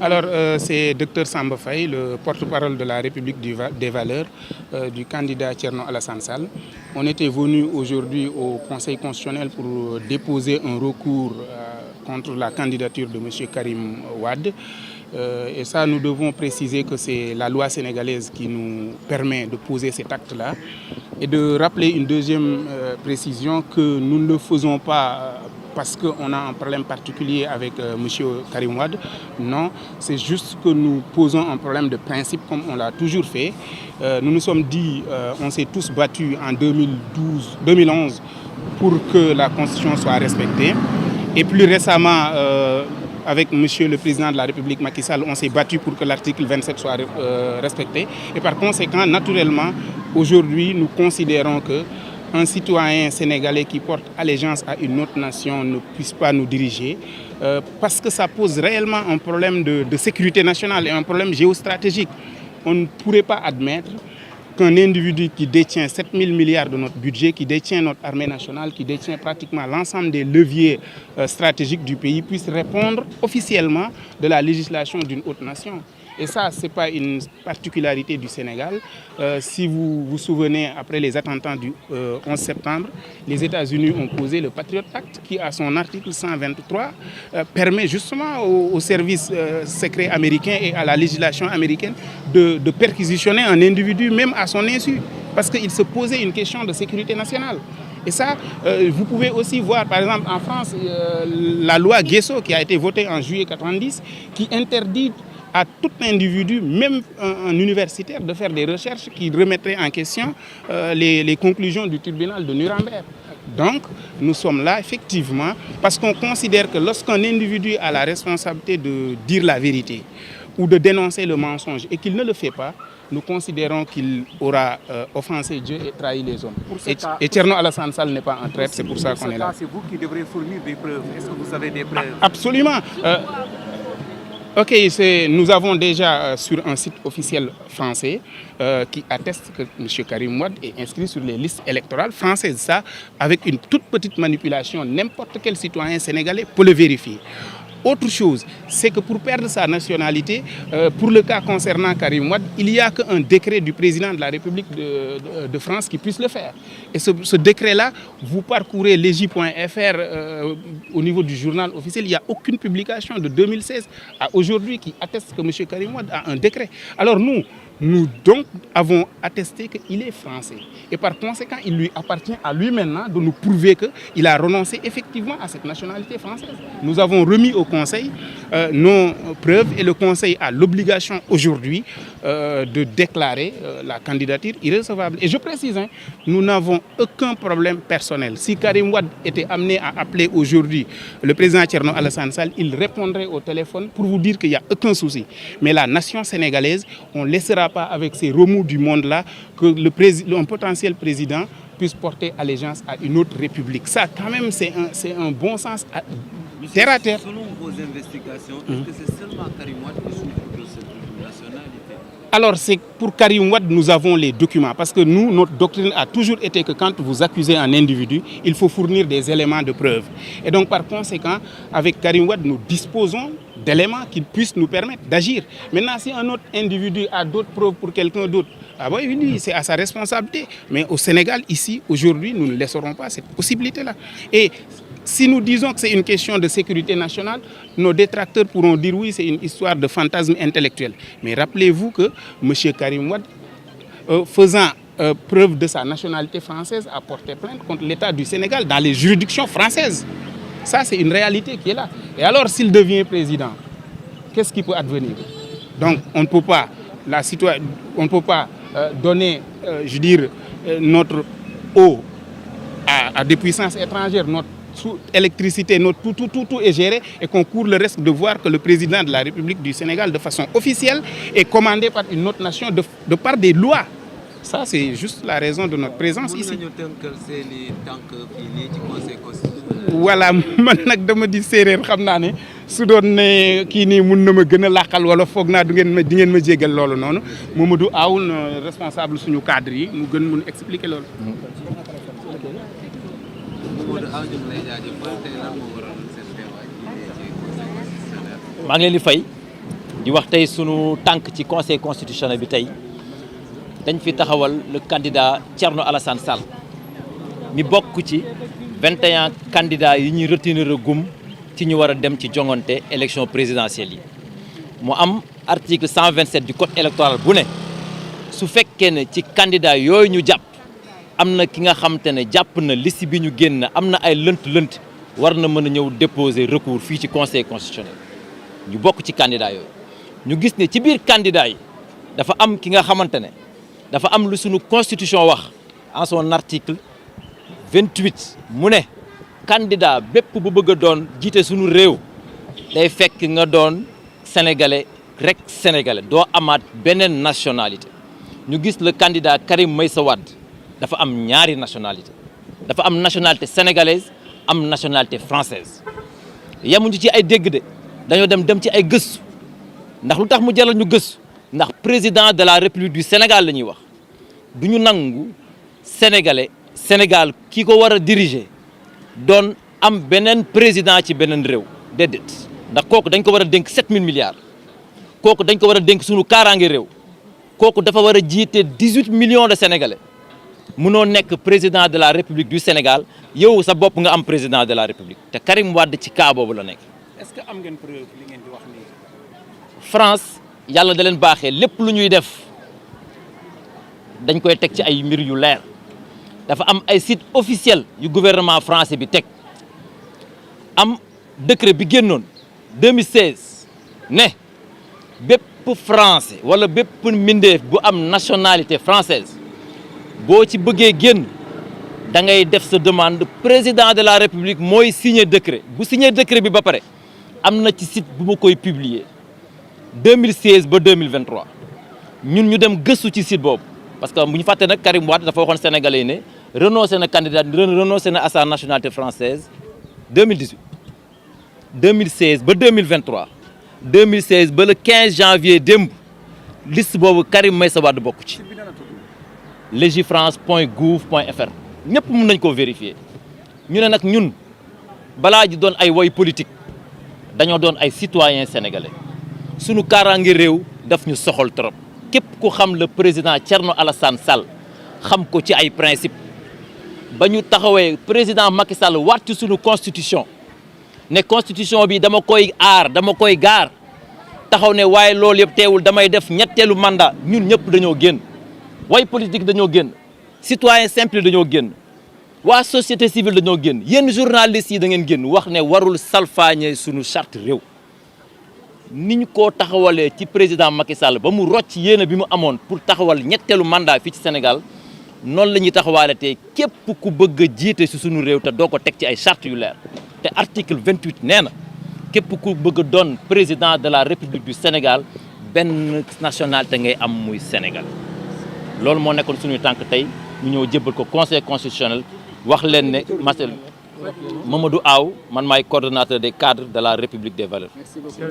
Alors, c'est Dr Samba Faye, le porte-parole de la République des valeurs, du candidat Thierno Alassane Sall. On était venu aujourd'hui au Conseil constitutionnel pour déposer un recours contre la candidature de M. Karim Wade. Et ça, nous devons préciser que c'est la loi sénégalaise qui nous permet de poser cet acte-là. Et de rappeler une deuxième précision, que nous ne le faisons pas parce qu'on a un problème particulier avec M. Karim Wade. Non, c'est juste que nous posons un problème de principe comme on l'a toujours fait. Nous nous sommes dit, on s'est tous battus en 2011 pour que la Constitution soit respectée. Et plus récemment, avec Monsieur le Président de la République Macky Sall, on s'est battu pour que l'article 27 soit respecté. Et par conséquent, naturellement, aujourd'hui, nous considérons qu'un citoyen sénégalais qui porte allégeance à une autre nation ne puisse pas nous diriger, parce que ça pose réellement un problème de sécurité nationale et un problème géostratégique. On ne pourrait pas admettre qu'un individu qui détient 7 000 milliards de notre budget, qui détient notre armée nationale, qui détient pratiquement l'ensemble des leviers stratégiques du pays, puisse répondre officiellement de la législation d'une autre nation. Et ça, ce n'est pas une particularité du Sénégal. Si vous vous souvenez, après les attentats du 11 septembre, les États-Unis ont posé le Patriot Act qui, à son article 123, permet justement aux services secrets américains et à la législation américaine de perquisitionner un individu, même à son insu, parce qu'il se posait une question de sécurité nationale. Et ça, vous pouvez aussi voir, par exemple, en France, la loi Guesso qui a été votée en juillet 1990, qui interdit à tout individu, même un universitaire, de faire des recherches qui remettraient en question les conclusions du tribunal de Nuremberg. Donc, nous sommes là, effectivement, parce qu'on considère que lorsqu'un individu a la responsabilité de dire la vérité ou de dénoncer le mensonge et qu'il ne le fait pas, nous considérons qu'il aura offensé Dieu et trahi les hommes. Et Thierno Alassane Sall n'est pas un traître, c'est pour ça qu'on est là. C'est vous qui devrez fournir des preuves. Est-ce que vous avez des preuves? Absolument. Ok, nous avons déjà sur un site officiel français qui atteste que M. Karim Wade est inscrit sur les listes électorales françaises. Ça, avec une toute petite manipulation, n'importe quel citoyen sénégalais peut le vérifier. Autre chose, c'est que pour perdre sa nationalité, pour le cas concernant Karim Wade, il n'y a qu'un décret du président de la République de France qui puisse le faire. Et ce décret-là, vous parcourez legi.fr au niveau du journal officiel, il n'y a aucune publication de 2016 à aujourd'hui qui atteste que M. Karim Wade a un décret. Alors nous donc avons attesté qu'il est français. Et par conséquent, il lui appartient à lui maintenant de nous prouver qu'il a renoncé effectivement à cette nationalité française. Nous avons remis au Conseil nos preuves et le Conseil a l'obligation aujourd'hui de déclarer la candidature irrecevable. Et je précise, nous n'avons aucun problème personnel. Si Karim Wade était amené à appeler aujourd'hui le président Thierno Alassane Sall, il répondrait au téléphone pour vous dire qu'il n'y a aucun souci. Mais la nation sénégalaise, on ne laissera pas avec ces remous du monde-là que un potentiel président puisse porter allégeance à une autre république. Ça, quand même, c'est un bon sens terre à terre. Selon vos investigations, est-ce que c'est seulement Karim Wade qui souffre de cette nationalité? Alors, c'est pour Karim Wade, nous avons les documents. Parce que nous, notre doctrine a toujours été que quand vous accusez un individu, il faut fournir des éléments de preuve. Et donc, par conséquent, avec Karim Wade, nous disposons d'éléments qui puissent nous permettre d'agir. Maintenant, si un autre individu a d'autres preuves pour quelqu'un d'autre, ah oui, c'est à sa responsabilité. Mais au Sénégal, ici, aujourd'hui, nous ne laisserons pas cette possibilité-là. Et si nous disons que c'est une question de sécurité nationale, nos détracteurs pourront dire oui, c'est une histoire de fantasme intellectuel. Mais rappelez-vous que M. Karim Wade, faisant preuve de sa nationalité française, a porté plainte contre l'État du Sénégal dans les juridictions françaises. Ça, c'est une réalité qui est là. Et alors, s'il devient président, qu'est-ce qui peut advenir? Donc, on ne peut pas, donner, notre eau à des puissances étrangères, notre électricité, notre tout est géré et qu'on court le risque de voir que le président de la République du Sénégal, de façon officielle, est commandé par une autre nation de par des lois. Ça, c'est juste la raison de notre présence ici. Voilà, man nag dama di séeréer xam naa ne su doon ne kii nii mun na ma gën a làqal wala foog naa di ngeen ma jégal loolu noonu Mamadou Aoun responsable suñu cadre yi mu gën mun expliquer loolu. maa ngi leen di fay di wax tey sunu tànk ci conseil constitutionnel bi tey dañ fi taxawal le candidat Thierno Alassane Sall mi bokk ci 21 candidats yi ñuy retenir gum ci ñu war a dem ci jongante élection présidentielle yi mu am article 127 du code électoral bu ne su fekkee ne ci candidat yooyu ñu jàpp am na ki nga xam te ne jàpp na liste bi ñu génn am na ay lënt-lënt war na mën a ñëw déposer recours fii ci conseil constitutionnel ñu bokk ci candidat yooyu ñu gis ne ci biir candidat yi dafa am ki nga xamante ne dafa am lu suñu constitution wax en son article 28 mu ne candidat bépp bu bëgg a doon jiite suñu réew day fekk nga doon sénégalais rek sénégalais doo amaat beneen nationalité ñu gis le candidat Karim Meïssa Wade dafa am ñaari nationalité dafa am nationalité sénégalaise am nationalité française yemuñu ci ay dégg de dañoo dem ci ay gëstu ndax lu tax mu jaral ñu gëstu ndax président de la république du Sénégal la ñuy wax du ñu nangu Sénégal ki ko war a diriger doon am beneen président ci beneen réew déedéet ndax kooku dañ ko war a dénk 7000 milliards kooku dañ ko war a dénk suñu kaaraange réew kooku dafa war a jiite 18 millions de sénégalais mënoo nekk président de la république du Sénégal yow sa bopp nga am président de la république te Karim Wade ci cas boobu la nekk. est-ce que am ngeen preuve li ngeen di wax nii. France yàlla da leen baaxee lépp lu ñuy def dañ koy teg ci ay mbir yu leer dafa am ay site officiel yu gouvernement français bi teg am décret bi génnoon 2016 ne bépp français wala bépp mbindeef bu am nationalité française boo ci bëggee génn da ngay def sa demande président de la république mooy signer décret bu signer décret bi ba pare am na ci site bu ma koy publier 2016 ba 2023 ñun ñu dem gëstu ci site boobu parce que bu ñu fàtte nag Karim Wade dafa waxoon sénégalais yi ne renoncé na candidat renoncé na à sa nationalité française 2018 2016 ba 2023 2016 ba le 15 janvier démb liste boobu Karim Meïssa Wade bokk ci legifrance.gouv.fr ñëpp mën nañ koo vérifier ñu ne nag ñun balaa ji doon ay woy politique dañoo doon ay citoyens sénégalais sunu kaaraange réew daf ñu soxal trop képp ku xam le président Thierno Alassane Sall xam ko ci ay principe ba ñu taxawee président Macky Sall waat ci sunu constitution ne constitution bi dama koy aar dama koy gaar taxaw ne waaye loolu yëpp teewul damay def ñetteelu mandat ñun ñëpp dañoo génn way politique dañoo génn citoyen simple dañoo génn waa société civile dañoo génn yéen journalistes yi da ngeen génn wax ne warul salfaañe sunu charte réew ni ñu ko taxawalee ci président Macky Sall ba mu rocc yéene bi mu amoon pour taxawal ñetteelu mandat fii ci Sénégal noonu la ñuy taxawaale te képp ku bëgg a jiite si sunu réew te doo ko teg ci ay charte yu leer te article 28 nee na képp ku bëgg a doon président de la République du Sénégal benn nationalité ngay am muy Sénégal loolu moo nekkoon suñuy tànk tey ñu ñëw jébbal ko conseil constitutionnel wax leen ne Marcel Mamadou Aw man maay coordonnateur des cadres de la République des valeurs. Merci beaucoup.